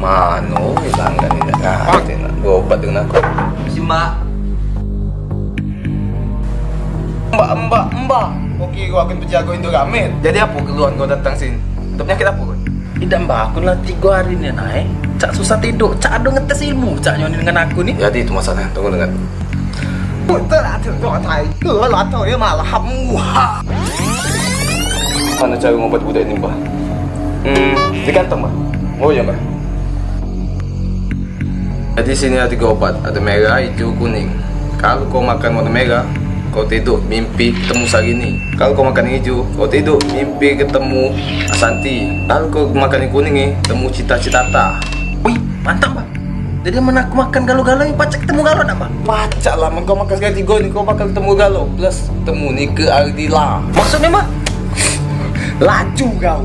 Mano, hilang kan ini nak berobat dengan aku. Si Mbak. Mbak. Okey, kau akan berjaga Indomaret. Jadi apa keluhan kau datang sini? Tak penyakit apa kau? Tidak Mbak, aku lah 3 hari ni naik. Cak susah tidur, cak ada ngetes ilmu, cak nyoni dengan aku ni. Jadi itu masalah. Tunggu dengar. 我这俩挺状态，得了，头也妈了，还哇！ Mana cara ngobat budak ni, Mbah? Di kantong, Mbah. Oh ya, Mbah. Jadi sini ada 3 obat, ada merah, hijau, kuning. Kalau kau makan warna merah, kau tidur mimpi ketemu Sarini. Kalau kau makan yang hijau, kau tidur mimpi ketemu Asanti. Kalau kau makan yang kuning ni, temu cita-citata. Wih, mantap Mbak. Jadi mana aku makan galau-galau yang pacak ketemu galau nak Mbak? Pacak lah, kau makan sekali 3 ni, kau bakal ketemu galau. Plus, temu ni ke Ardila. Maksudnya Mbak? Laju kau.